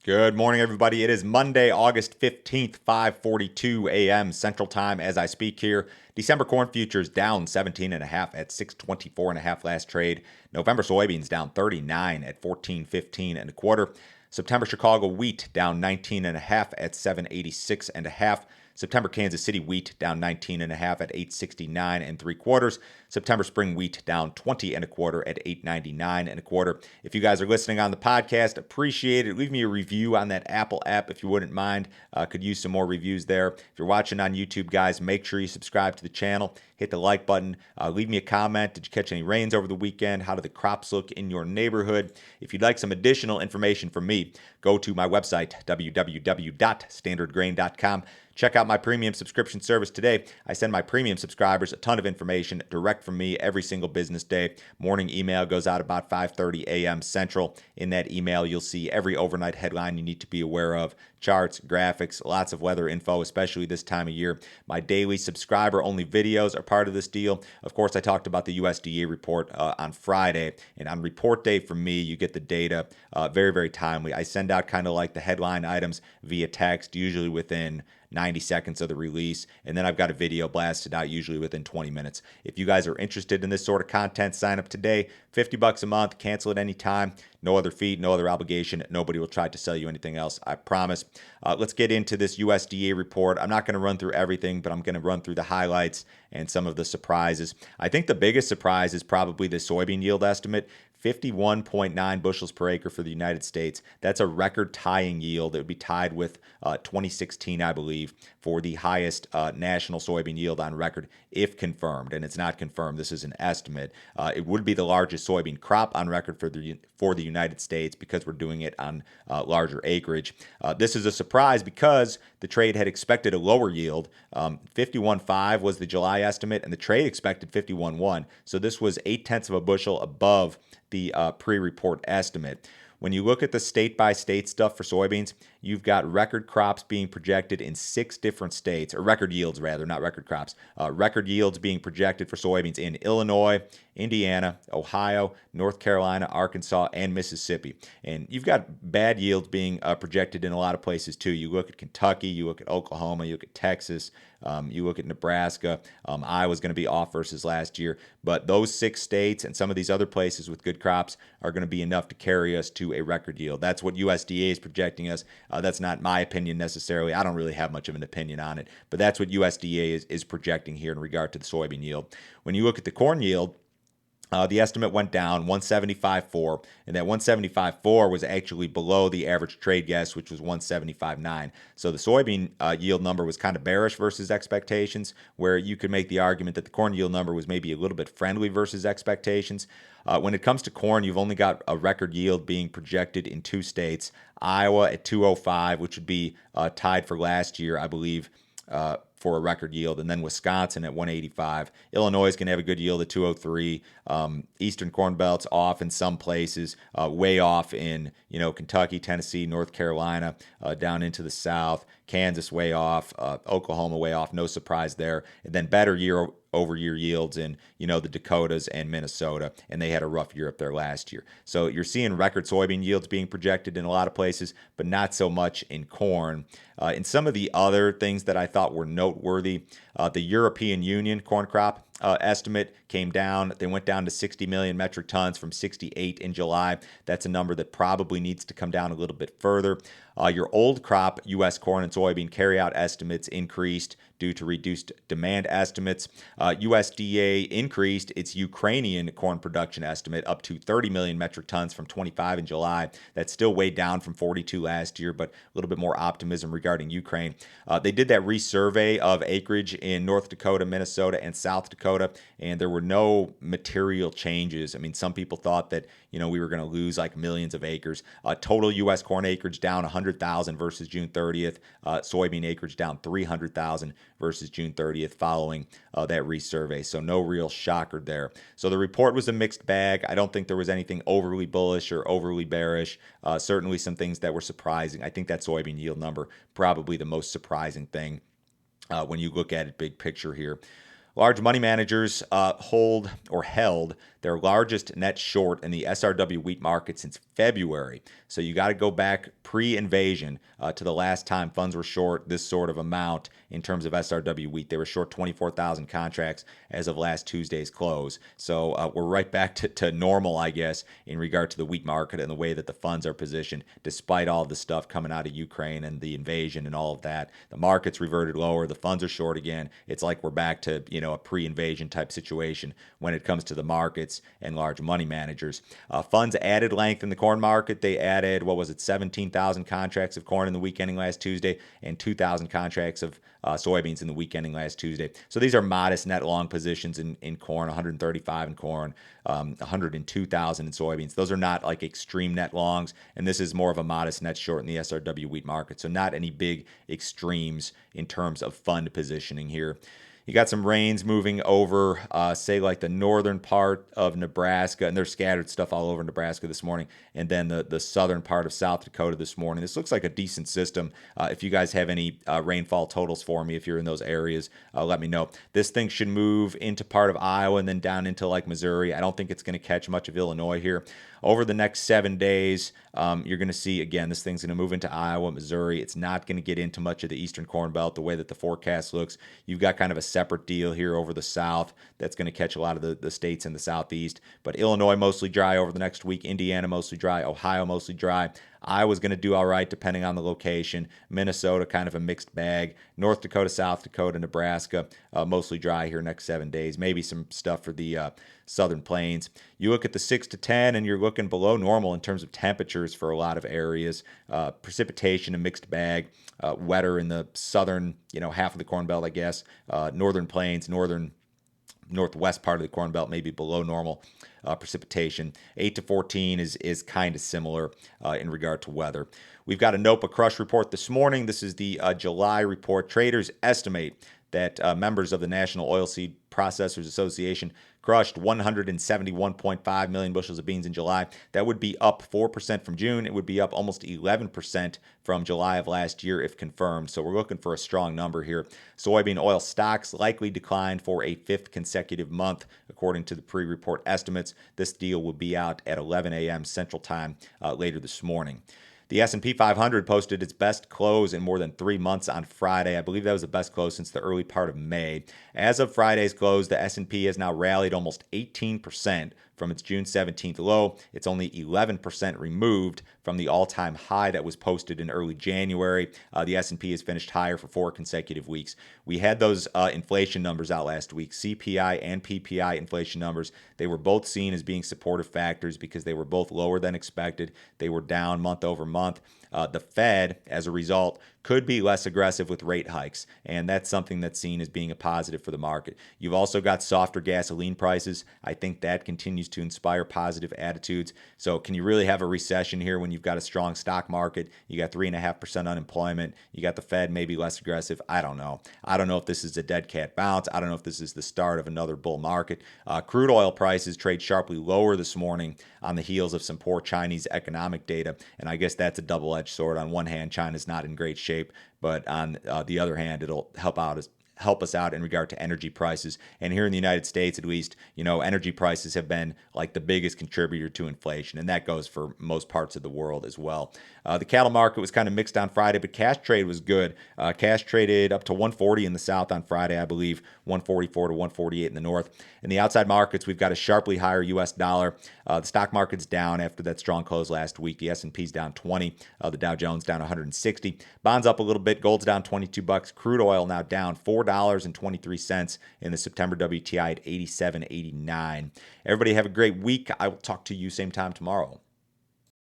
Good morning, everybody. It is Monday, August 15th, 5:42 a.m. Central Time as I speak here. December corn futures down 17.5 at 624.5 last trade. November soybeans down 39 at 14.15 and a quarter. September Chicago wheat down 19.5 at 786.5. September Kansas City wheat down 19.5 at 869 and three quarters. September spring wheat down 20 and a quarter at 899 and a quarter. If you guys are listening on the podcast, appreciate it. Leave me a review on that Apple app if you wouldn't mind. Could use some more reviews there. If you're watching on YouTube, guys, make sure you subscribe to the channel. Hit the like button. Leave me a comment. Did you catch any rains over the weekend? How do the crops look in your neighborhood? If you'd like some additional information from me, go to my website, www.standardgrain.com. Check out my premium subscription service today. I send my premium subscribers a ton of information direct from me every single business day. Morning email goes out about 5:30 a.m. Central. In that email, you'll see every overnight headline you need to be aware of, charts, graphics, lots of weather info, especially this time of year. My daily subscriber-only videos are part of this deal. Of course, I talked about the USDA report on Friday, and on report day for me, you get the data very, very timely. I send out kind of like the headline items via text, usually within 90 seconds of the release, and then I've got a video blasted out usually within 20 minutes. If you guys are interested in this sort of content, sign up today. $50 a month, cancel at any time. No other fee, no other obligation. Nobody will try to sell you anything else, I promise. Let's get into this USDA report. I'm not going to run through everything, but I'm going to run through the highlights and some of the surprises. I think the biggest surprise is probably the soybean yield estimate. 51.9 bushels per acre for the United States. That's a record-tying yield. It would be tied with 2016, I believe, for the highest national soybean yield on record, if confirmed. And it's not confirmed. This is an estimate. It would be the largest soybean crop on record for the United States because we're doing it on larger acreage. This is a surprise because the trade had expected a lower yield. 51.5 was the July estimate, and the trade expected 51.1. So this was 0.8 of a bushel above the pre-report estimate. When you look at the state-by-state stuff for soybeans, you've got record crops being projected in 6 different states, or record yields rather, not record crops. Record yields being projected for soybeans in Illinois, Indiana, Ohio, North Carolina, Arkansas, and Mississippi. And you've got bad yields being projected in a lot of places too. You look at Kentucky, you look at Oklahoma, you look at Texas, you look at Nebraska. Iowa's going to be off versus last year. But those 6 states and some of these other places with good crops are going to be enough to carry us to a record yield. That's what USDA is projecting us. That's not my opinion necessarily. I don't really have much of an opinion on it. But that's what USDA is projecting here in regard to the soybean yield. When you look at the corn yield, the estimate went down 175.4, and that 175.4 was actually below the average trade guess, which was 175.9. So the soybean yield number was kind of bearish versus expectations, where you could make the argument that the corn yield number was maybe a little bit friendly versus expectations. When it comes to corn, you've only got a record yield being projected in 2 states, Iowa at 205, which would be tied for last year, I believe, for a record yield, and then Wisconsin at 185. Illinois is going to have a good yield at 203. Eastern Corn Belt's off in some places, way off in Kentucky, Tennessee, North Carolina, down into the South. Kansas way off, Oklahoma way off. No surprise there. And then better year-over-year yields in the Dakotas and Minnesota, and they had a rough year up there last year. So you're seeing record soybean yields being projected in a lot of places, but not so much in corn. In some of the other things that I thought were noteworthy, the European Union corn crop estimate came down. They went down to 60 million metric tons from 68 in July. That's a number that probably needs to come down a little bit further. Your old crop U.S. corn and soybean carryout estimates increased due to reduced demand estimates. USDA increased its Ukrainian corn production estimate up to 30 million metric tons from 25 in July. That's still way down from 42 last year, but a little bit more optimism regarding Ukraine. They did that resurvey of acreage in North Dakota, Minnesota, and South Dakota, and there were no material changes. I mean, some people thought that we were going to lose like millions of acres. Total U.S. corn acreage down 100,000 versus June 30th. Soybean acreage down 300,000 versus June 30th following that resurvey. So no real shocker there. So the report was a mixed bag. I don't think there was anything overly bullish or overly bearish. Certainly some things that were surprising. I think that soybean yield number probably the most surprising thing when you look at it big picture here. Large money managers hold or held their largest net short in the SRW wheat market since February. So you got to go back pre-invasion to the last time funds were short this sort of amount in terms of SRW wheat. They were short 24,000 contracts as of last Tuesday's close. So we're right back to normal, I guess, in regard to the wheat market and the way that the funds are positioned, despite all the stuff coming out of Ukraine and the invasion and all of that. The market's reverted lower. The funds are short again. It's like we're back to, a pre-invasion type situation when it comes to the markets and large money managers. Funds added length in the corn market. They added, 17,000 contracts of corn in the week ending last Tuesday and 2,000 contracts of soybeans in the week ending last Tuesday. So these are modest net long positions in corn, 135 in corn, 102,000 in soybeans. Those are not like extreme net longs, and this is more of a modest net short in the SRW wheat market. So not any big extremes in terms of fund positioning here. You got some rains moving over, say, like the northern part of Nebraska, and there's scattered stuff all over Nebraska this morning, and then the southern part of South Dakota this morning. This looks like a decent system. If you guys have any rainfall totals for me, if you're in those areas, let me know. This thing should move into part of Iowa and then down into like Missouri. I don't think it's going to catch much of Illinois here. Over the next 7 days, you're going to see, again, this thing's going to move into Iowa, Missouri. It's not going to get into much of the eastern Corn Belt the way that the forecast looks. You've got kind of a separate deal here over the south that's going to catch a lot of the states in the southeast. But Illinois mostly dry over the next week. Indiana mostly dry. Ohio mostly dry. Iowa's going to do all right depending on the location. Minnesota, kind of a mixed bag. North Dakota, South Dakota, Nebraska, mostly dry here next 7 days. Maybe some stuff for the southern plains. You look at the 6 to 10 and you're looking below normal in terms of temperatures for a lot of areas. Precipitation, a mixed bag. Wetter in the southern, half of the Corn Belt, I guess. Northern plains, northwest part of the Corn Belt, maybe below normal precipitation. 8 to 14 is kind of similar in regard to weather. We've got a NOPA crush report this morning. This is the July report. Traders estimate that members of the National Oilseed Processors Association crushed 171.5 million bushels of beans in July. That would be up 4% from June. It would be up almost 11% from July of last year if confirmed. So we're looking for a strong number here. Soybean oil stocks likely declined for a 5th consecutive month, according to the pre-report estimates. This deal will be out at 11 a.m. Central Time later this morning. The S&P 500 posted its best close in more than 3 months on Friday. I believe that was the best close since the early part of May. As of Friday's close, the S&P has now rallied almost 18% from its June 17th low. It's only 11% removed from the all-time high that was posted in early January. The S&P has finished higher for 4 consecutive weeks. We had those inflation numbers out last week, CPI and PPI inflation numbers. They were both seen as being supportive factors because they were both lower than expected. They were down month over month. The Fed, as a result, could be less aggressive with rate hikes, and that's something that's seen as being a positive for the market. You've also got softer gasoline prices. I think that continues to inspire positive attitudes. So can you really have a recession here when you've got a strong stock market? You got 3.5% unemployment. You got the Fed maybe less aggressive. I don't know. I don't know if this is a dead cat bounce. I don't know if this is the start of another bull market. Crude oil prices trade sharply lower this morning on the heels of some poor Chinese economic data, and I guess that's a double-edged sword. On one hand, China's not in great shape, but on the other hand, it'll help us out in regard to energy prices. And here in the United States, at least, energy prices have been like the biggest contributor to inflation, and that goes for most parts of the world as well. The cattle market was kind of mixed on Friday, but cash trade was good. Cash traded up to 140 in the south on Friday, I believe, 144 to 148 in the north. In the outside markets, we've got a sharply higher U.S. dollar. The stock market's down after that strong close last week. The S&P's down 20. The Dow Jones down 160. Bonds up a little bit. Gold's down $22. Crude oil now down $4.23 in the September WTI at 87.89. Everybody have a great week. I will talk to you same time tomorrow.